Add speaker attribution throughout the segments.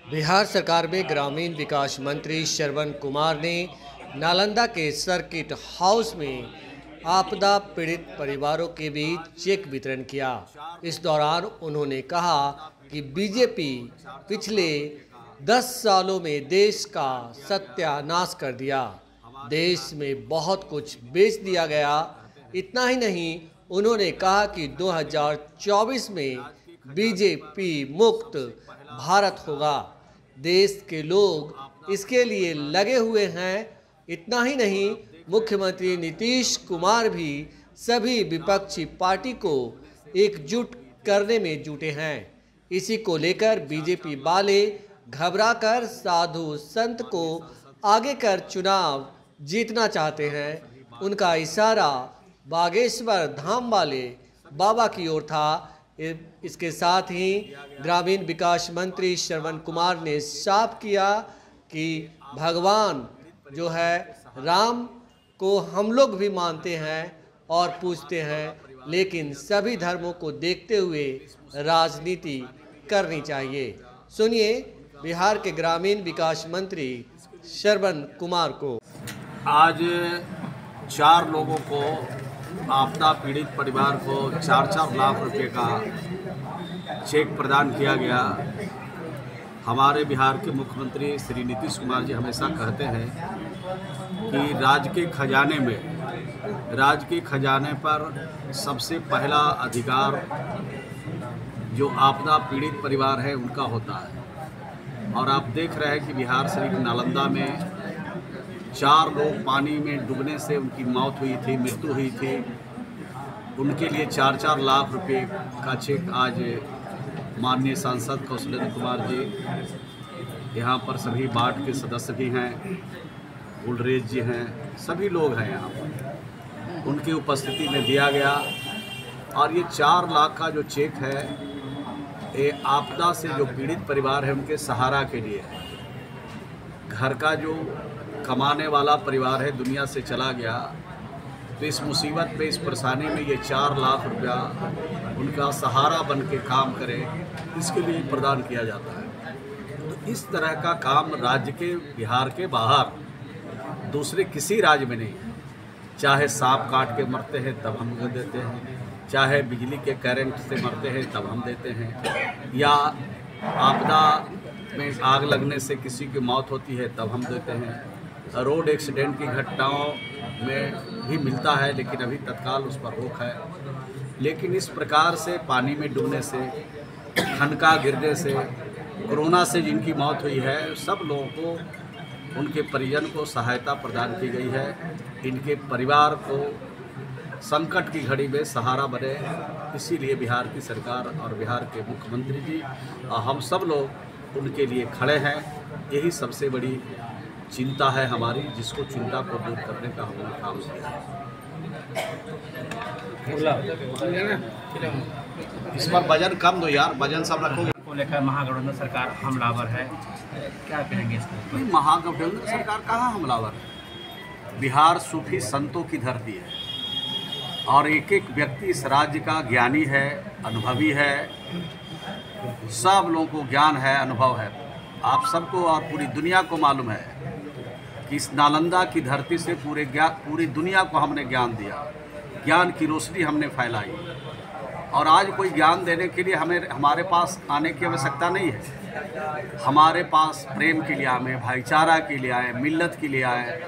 Speaker 1: बिहार सरकार में ग्रामीण विकास मंत्री श्रवण कुमार ने नालंदा के सर्किट हाउस में आपदा पीड़ित परिवारों के बीच चेक वितरण किया। इस दौरान उन्होंने कहा कि बीजेपी पिछले 10 सालों में देश का सत्यानाश कर दिया। देश में बहुत कुछ बेच दिया गया। इतना ही नहीं, उन्होंने कहा कि 2024 में बीजेपी मुक्त भारत होगा। देश के लोग इसके लिए लगे हुए हैं। इतना ही नहीं, मुख्यमंत्री नीतीश कुमार भी सभी विपक्षी पार्टी को एकजुट करने में जुटे हैं। इसी को लेकर बीजेपी वाले घबराकर साधु संत को आगे कर चुनाव जीतना चाहते हैं। उनका इशारा बागेश्वर धाम वाले बाबा की ओर था। इसके साथ ही ग्रामीण विकास मंत्री श्रवण कुमार ने साफ किया कि भगवान जो है राम को हम लोग भी मानते हैं और पूजते हैं, लेकिन सभी धर्मों को देखते हुए राजनीति करनी चाहिए। सुनिए बिहार के ग्रामीण विकास मंत्री श्रवण कुमार को।
Speaker 2: आज 4 लोगों को, आपदा पीड़ित परिवार को 4-4 लाख रुपए का चेक प्रदान किया गया। हमारे बिहार के मुख्यमंत्री श्री नीतीश कुमार जी हमेशा कहते हैं कि राज्य के खजाने पर सबसे पहला अधिकार जो आपदा पीड़ित परिवार है उनका होता है। और आप देख रहे हैं कि बिहार शरीफ नालंदा में 4 लोग पानी में डूबने से उनकी मृत्यु हुई थी। उनके लिए 4-4 लाख रुपए का चेक आज माननीय सांसद कौशलेंद्र कुमार जी, यहाँ पर सभी वार्ड के सदस्य भी हैं, गुलरेज जी हैं, सभी लोग हैं यहाँ पर, उनकी उपस्थिति में दिया गया। और ये 4 लाख का जो चेक है, ये आपदा से जो पीड़ित परिवार है उनके सहारा के लिए है। घर का जो कमाने वाला परिवार है दुनिया से चला गया, तो इस मुसीबत में, इस परेशानी में ये 4 लाख रुपया उनका सहारा बन के काम करे, इसके लिए प्रदान किया जाता है। तो इस तरह का काम राज्य के, बिहार के बाहर दूसरे किसी राज्य में नहीं है। चाहे सांप काट के मरते हैं तब हम देते हैं, चाहे बिजली के करंट से मरते हैं तब हम देते हैं, या आपदा में आग लगने से किसी की मौत होती है तब हम देते हैं। रोड एक्सीडेंट की घटनाओं में भी मिलता है, लेकिन अभी तत्काल उस पर रोक है। लेकिन इस प्रकार से पानी में डूबने से, ठनका गिरने से, कोरोना से जिनकी मौत हुई है, सब लोगों को, उनके परिजन को सहायता प्रदान की गई है। इनके परिवार को संकट की घड़ी में सहारा बने, इसीलिए बिहार की सरकार और बिहार के मुख्यमंत्री जी और हम सब लोग उनके लिए खड़े हैं। यही सबसे बड़ी चिंता है हमारी, जिसको चिंता को दूर करने का हमने काम किया है। इस पर वजन कम दो यार, वजन सब रखोगे।
Speaker 3: को लेकर महागठबंधन सरकार हमलावर है, क्या कहेंगे इसको?
Speaker 2: महागठबंधन सरकार कहाँ हमलावर है? बिहार सूफी संतों की धरती है और एक एक व्यक्ति इस राज्य का ज्ञानी है, अनुभवी है। सब लोगों को ज्ञान है, अनुभव है। आप सबको और पूरी दुनिया को मालूम है कि इस नालंदा की धरती से पूरी दुनिया को हमने ज्ञान दिया, ज्ञान की रोशनी हमने फैलाई। और आज कोई ज्ञान देने के लिए हमारे पास आने की आवश्यकता नहीं है। हमारे पास प्रेम के लिए आए, भाईचारा के लिए आए, मिल्लत के लिए आए।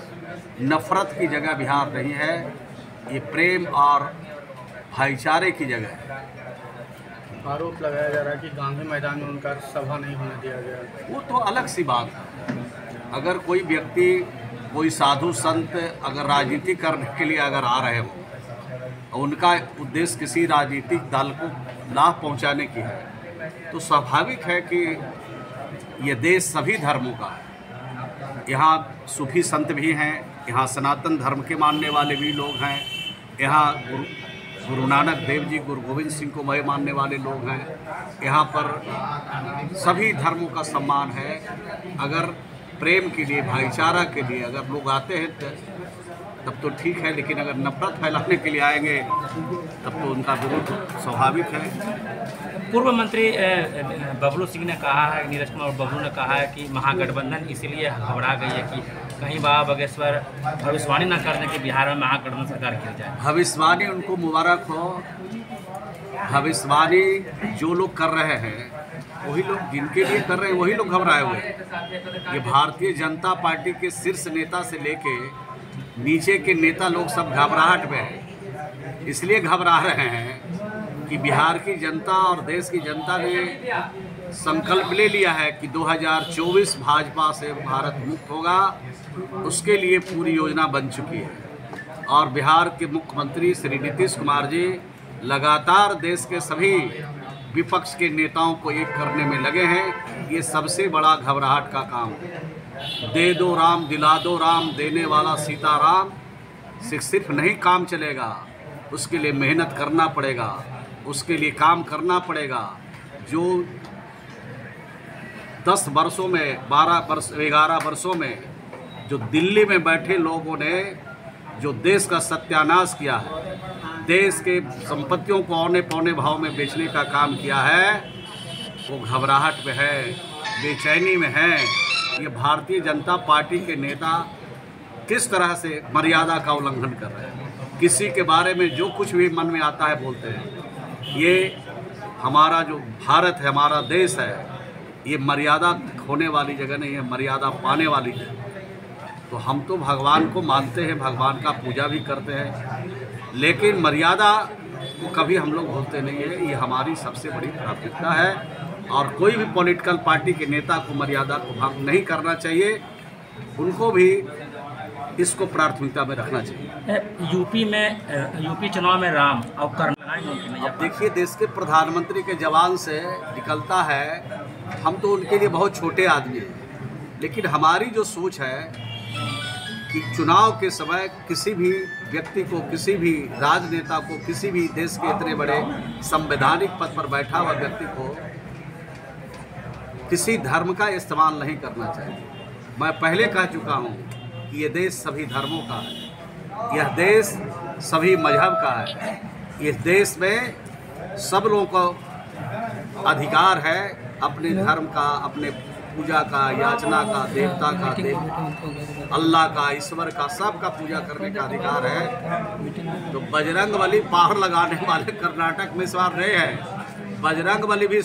Speaker 2: नफरत की जगह बिहार नहीं है, ये प्रेम और भाईचारे की जगह है।
Speaker 3: आरोप लगाया जा रहा है कि गांधी मैदान में उनका सभा नहीं होने दिया गया।
Speaker 2: वो तो अलग सी बात है। अगर कोई व्यक्ति, कोई साधु संत अगर राजनीति करने के लिए अगर आ रहे हो, उनका उद्देश्य किसी राजनीतिक दल को लाभ पहुंचाने की है, तो स्वाभाविक है कि ये देश सभी धर्मों का है। यहाँ सूफी संत भी हैं, यहाँ सनातन धर्म के मानने वाले भी लोग हैं, यहाँ गुरु नानक देव जी, गुरु गोविंद सिंह को मानने वाले लोग हैं। यहाँ पर सभी धर्मों का सम्मान है। अगर प्रेम के लिए, भाईचारा के लिए अगर लोग आते हैं तब तो ठीक है, लेकिन अगर नफरत फैलाने के लिए आएंगे तब तो उनका विरोध स्वाभाविक है।
Speaker 4: पूर्व मंत्री बबलू सिंह ने कहा है, नीरज कुमार बबलू ने कहा है कि महागठबंधन इसीलिए घबरा गई है कि कहीं बाबा बागेश्वर भविष्यवाणी न करने के बिहार में महागठबंधन सरकार की जाए। भविष्यवाणी
Speaker 2: उनको मुबारक हो। भविष्यवाणी जो लोग कर रहे हैं वही लोग, जिनके लिए कर रहे हैं वही लोग घबराए हुए हैं। ये भारतीय जनता पार्टी के शीर्ष नेता से लेके नीचे के नेता लोग सब घबराहट में हैं। इसलिए घबरा रहे हैं कि बिहार की जनता और देश की जनता ने संकल्प ले लिया है कि 2024 भाजपा से भारत मुक्त होगा। उसके लिए पूरी योजना बन चुकी है और बिहार के मुख्यमंत्री श्री नीतीश कुमार जी लगातार देश के सभी विपक्ष के नेताओं को एक करने में लगे हैं। ये सबसे बड़ा घबराहट का काम है। दे दो राम दिला दो राम, देने वाला सीताराम से सिर्फ नहीं काम चलेगा, उसके लिए मेहनत करना पड़ेगा, उसके लिए काम करना पड़ेगा। जो 10 वर्षों में 11 वर्षों में जो दिल्ली में बैठे लोगों ने जो देश का सत्यानाश किया है, देश के संपत्तियों को औने पौने भाव में बेचने का काम किया है, वो घबराहट में है, बेचैनी में है। ये भारतीय जनता पार्टी के नेता किस तरह से मर्यादा का उल्लंघन कर रहे हैं, किसी के बारे में जो कुछ भी मन में आता है बोलते हैं। ये हमारा जो भारत है, हमारा देश है, ये मर्यादा खोने वाली जगह नहीं है, मर्यादा पाने वाली है। तो हम तो भगवान को मानते हैं, भगवान का पूजा भी करते हैं, लेकिन मर्यादा को कभी हम लोग भूलते नहीं है। ये हमारी सबसे बड़ी प्राथमिकता है और कोई भी पॉलिटिकल पार्टी के नेता को मर्यादा को भंग नहीं करना चाहिए, उनको भी इसको प्राथमिकता में रखना चाहिए।
Speaker 4: यूपी चुनाव में राम और कर्नाटक,
Speaker 2: अब देखिए देश के प्रधानमंत्री के जवान से निकलता है, हम तो उनके लिए बहुत छोटे आदमी हैं, लेकिन हमारी जो सोच है कि चुनाव के समय किसी भी व्यक्ति को, किसी भी राजनेता को, किसी भी देश के इतने बड़े संवैधानिक पद पर बैठा हुआ व्यक्ति को किसी धर्म का इस्तेमाल नहीं करना चाहिए। मैं पहले कह चुका हूँ कि ये देश सभी धर्मों का है, यह देश सभी मजहब का है, इस देश में सब लोगों को अधिकार है अपने धर्म का, अपने पूजा का, याचना का, देवता का, अल्लाह का, ईश्वर का, सबका पूजा करने का अधिकार है। तो बजरंग बली पहाड़ लगाने वाले कर्नाटक में सवार रहे हैं, बजरंग बली भी